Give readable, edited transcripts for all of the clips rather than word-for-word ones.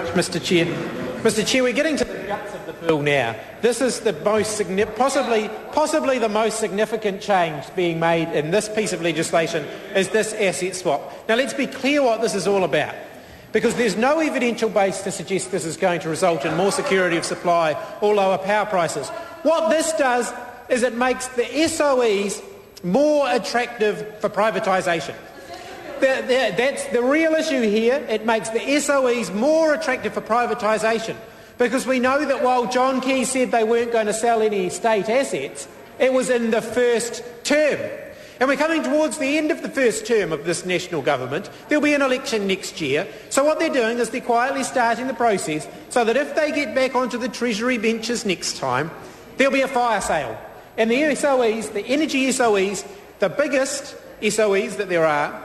Mr. Chair. Mr. Chair, we're getting to the guts of the bill now. This is the most possibly the most significant change being made in this piece of legislation is this asset swap. Now let's be clear what this is all about, because there's no evidential base to suggest this is going to result in more security of supply or lower power prices. What this does is it makes the SOEs more attractive for privatisation. That's the real issue here. It makes the SOEs more attractive for privatisation, because we know that while John Key said they weren't going to sell any state assets, it was in the first term. And we're coming towards the end of the first term of this national government. There'll be an election next year. So what they're doing is they're quietly starting the process so that if they get back onto the Treasury benches next time, there'll be a fire sale. And the SOEs, the energy SOEs, the biggest SOEs that there are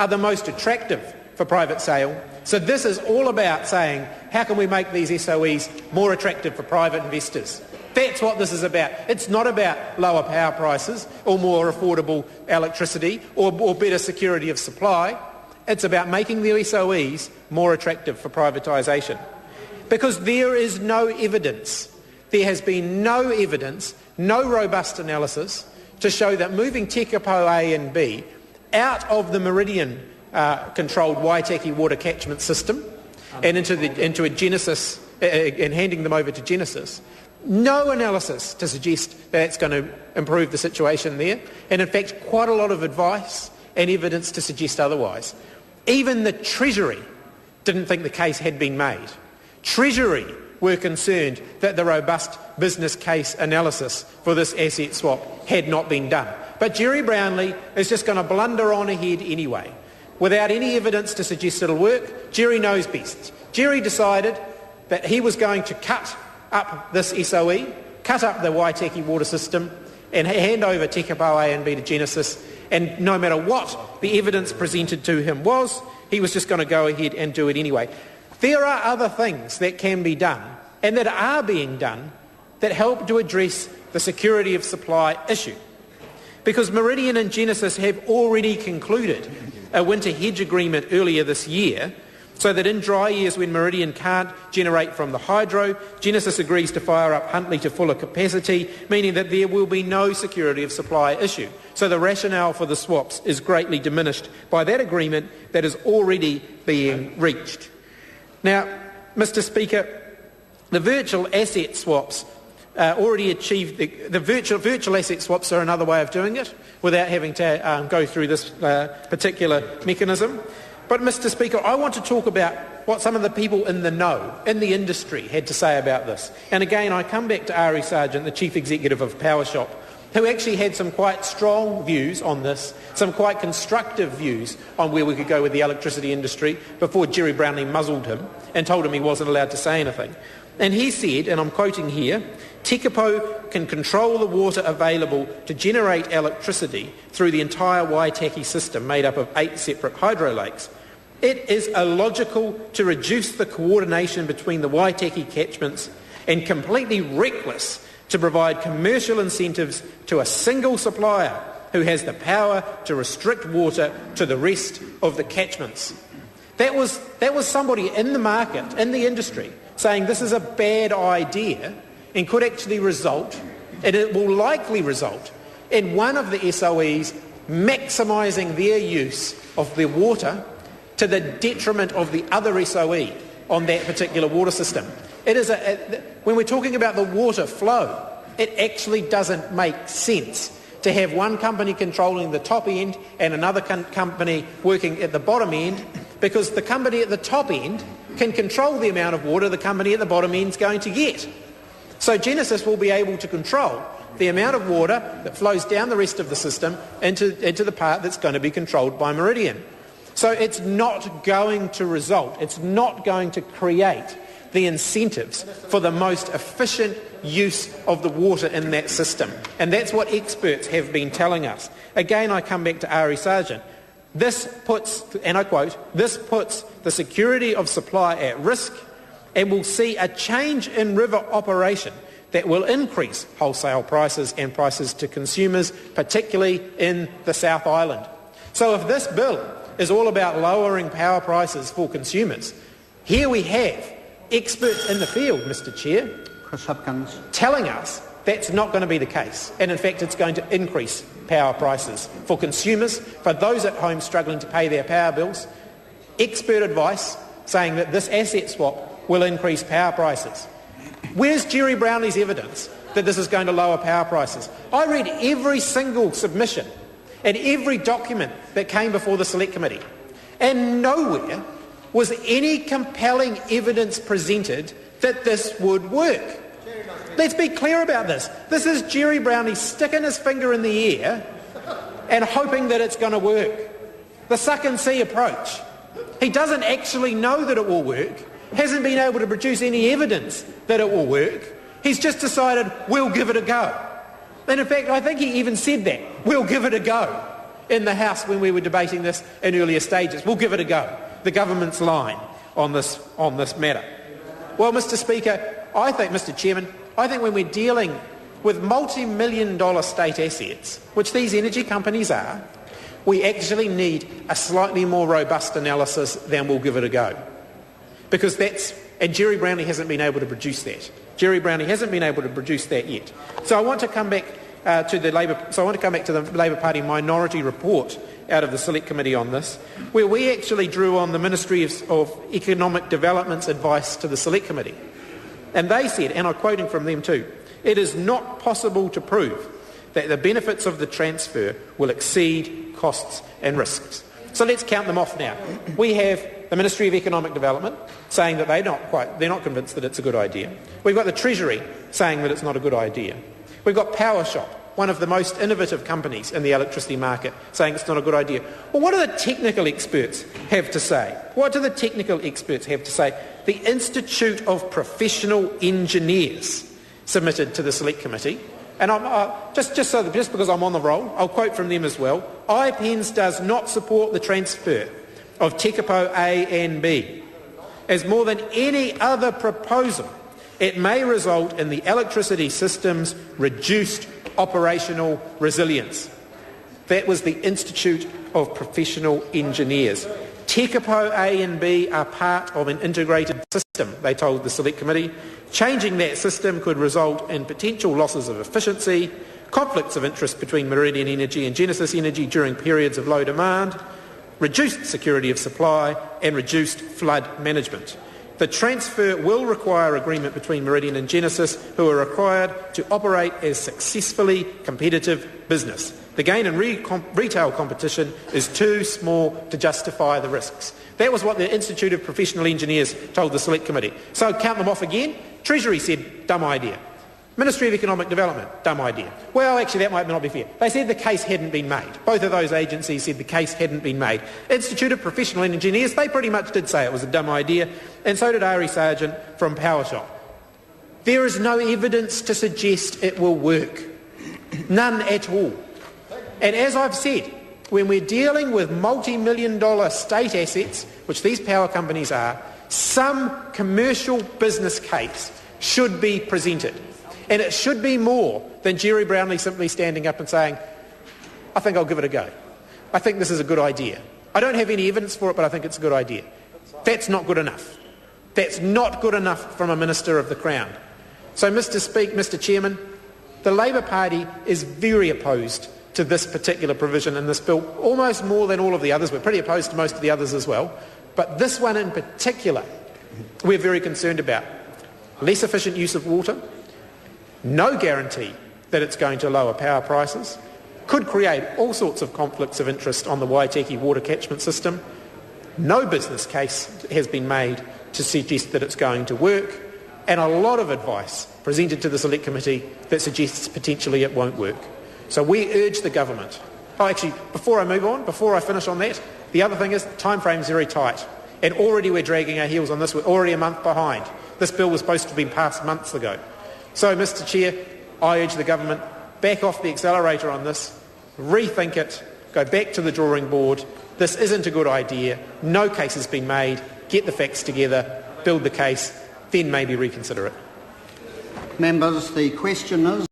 the most attractive for private sale. So this is all about saying, how can we make these SOEs more attractive for private investors? That's what this is about. It's not about lower power prices or more affordable electricity or better security of supply. It's about making the SOEs more attractive for privatisation. Because there is no evidence, there has been no evidence, no robust analysis to show that moving Tekapo A and B out of the Meridian-controlled Waitaki water catchment system and into a Genesis, and handing them over to Genesis, no analysis to suggest that it's going to improve the situation there, and in fact quite a lot of advice and evidence to suggest otherwise. Even the Treasury didn't think the case had been made. Treasury were concerned that the robust business case analysis for this asset swap had not been done. But Jerry Brownlee is just going to blunder on ahead anyway. Without any evidence to suggest it'll work, Jerry knows best. Jerry decided that he was going to cut up this SOE, cut up the Waitaki water system, and hand over Tekapo A and B to Genesis, and no matter what the evidence presented to him was, he was just going to go ahead and do it anyway. There are other things that can be done, and that are being done, that help to address the security of supply issue. Because Meridian and Genesis have already concluded a winter hedge agreement earlier this year, so that in dry years when Meridian can't generate from the hydro, Genesis agrees to fire up Huntly to fuller capacity, meaning that there will be no security of supply issue. So the rationale for the swaps is greatly diminished by that agreement that is already being reached. Now, Mr. Speaker, the virtual asset swaps already achieved the virtual asset swaps are another way of doing it without having to go through this particular mechanism. But, Mr. Speaker, I want to talk about what some of the people in the know, in the industry, had to say about this. And again, I come back to Ari Sargent, the Chief Executive of Powershop, who actually had some quite strong views on this, some quite constructive views on where we could go with the electricity industry before Jerry Brownlee muzzled him and told him he wasn't allowed to say anything. And he said, and I'm quoting here, Tekapo can control the water available to generate electricity through the entire Waitaki system made up of 8 separate hydro lakes. It is illogical to reduce the coordination between the Waitaki catchments and completely reckless to provide commercial incentives to a single supplier who has the power to restrict water to the rest of the catchments. That was somebody in the market, in the industry, saying this is a bad idea and could actually result, and it will likely result, in one of the SOEs maximising their use of their water to the detriment of the other SOE on that particular water system. It is when we're talking about the water flow, it actually doesn't make sense to have one company controlling the top end and another company working at the bottom end, because the company at the top end can control the amount of water the company at the bottom end is going to get. So Genesis will be able to control the amount of water that flows down the rest of the system into the part that's going to be controlled by Meridian. So it's not going to result, it's not going to create the incentives for the most efficient use of the water in that system. And that's what experts have been telling us. Again, I come back to Ari Sargent. This puts, and I quote, this puts the security of supply at risk and will see a change in river operation that will increase wholesale prices and prices to consumers, particularly in the South Island. So if this bill is all about lowering power prices for consumers, here we have experts in the field, Mr Chair, Chris Hipkins, telling us that's not going to be the case, and in fact it's going to increase power prices for consumers, for those at home struggling to pay their power bills. Expert advice saying that this asset swap will increase power prices. Where's Jerry Brownlee's evidence that this is going to lower power prices? I read every single submission and every document that came before the Select Committee, and nowhere was any compelling evidence presented that this would work. Let's be clear about this. This is Jerry Brownlee sticking his finger in the air and hoping that it's going to work. The suck and see approach. He doesn't actually know that it will work, hasn't been able to produce any evidence that it will work. He's just decided, we'll give it a go. And in fact, I think he even said that, we'll give it a go, in the House when we were debating this in earlier stages. We'll give it a go. The government's line on this matter. Well, Mr Speaker, Mr Chairman, I think when we're dealing with multi-million-dollar state assets, which these energy companies are, we actually need a slightly more robust analysis than we'll give it a go. Because and Jerry Brownlee hasn't been able to produce that. Jerry Brownlee hasn't been able to produce that yet. So I want to come back to the Labour Party minority report out of the Select Committee on this, where we actually drew on the Ministry of Economic Development's advice to the Select Committee. And they said, and I'm quoting from them too, it is not possible to prove that the benefits of the transfer will exceed costs and risks. So let's count them off now. We have the Ministry of Economic Development saying that they're not convinced that it's a good idea. We've got the Treasury saying that it's not a good idea. We've got PowerShop, one of the most innovative companies in the electricity market, saying it's not a good idea. Well, what do the technical experts have to say? What do the technical experts have to say? The Institute of Professional Engineers submitted to the Select Committee, and just because I'm on the roll, I'll quote from them as well. IPENS does not support the transfer of Tekapo A and B. As more than any other proposal, it may result in the electricity system's reduced operational resilience. That was the Institute of Professional Engineers. Tekapo A and B are part of an integrated system, they told the Select Committee. Changing that system could result in potential losses of efficiency, conflicts of interest between Meridian Energy and Genesis Energy during periods of low demand, reduced security of supply and reduced flood management. The transfer will require agreement between Meridian and Genesis, who are required to operate as successfully competitive business. The gain in retail competition is too small to justify the risks. That was what the Institute of Professional Engineers told the Select Committee. So count them off again. Treasury said, dumb idea. Ministry of Economic Development, dumb idea. Well, actually, that might not be fair. They said the case hadn't been made. Both of those agencies said the case hadn't been made. Institute of Professional Engineers, they pretty much did say it was a dumb idea, and so did Ari Sargent from PowerShop. There is no evidence to suggest it will work. None at all. And as I've said, when we're dealing with multi-million-dollar state assets, which these power companies are, some commercial business case should be presented. And it should be more than Jerry Brownlee simply standing up and saying, I think I'll give it a go. I think this is a good idea. I don't have any evidence for it, but I think it's a good idea. That's not good enough. That's not good enough from a Minister of the Crown. So, Mr Chairman, the Labour Party is very opposed to this particular provision in this bill, almost more than all of the others. We're pretty opposed to most of the others as well. But this one in particular, we're very concerned about. Less efficient use of water, no guarantee that it's going to lower power prices, could create all sorts of conflicts of interest on the Waitaki water catchment system. No business case has been made to suggest that it's going to work, and a lot of advice presented to the Select Committee that suggests potentially it won't work. So we urge the government. Before I finish on that, the other thing is time frame's very tight, and already we're dragging our heels on this. We're already a month behind. This bill was supposed to have been passed months ago. So, Mr Chair, I urge the government, back off the accelerator on this, rethink it, go back to the drawing board. This isn't a good idea. No case has been made. Get the facts together, build the case, then maybe reconsider it. Members, the question is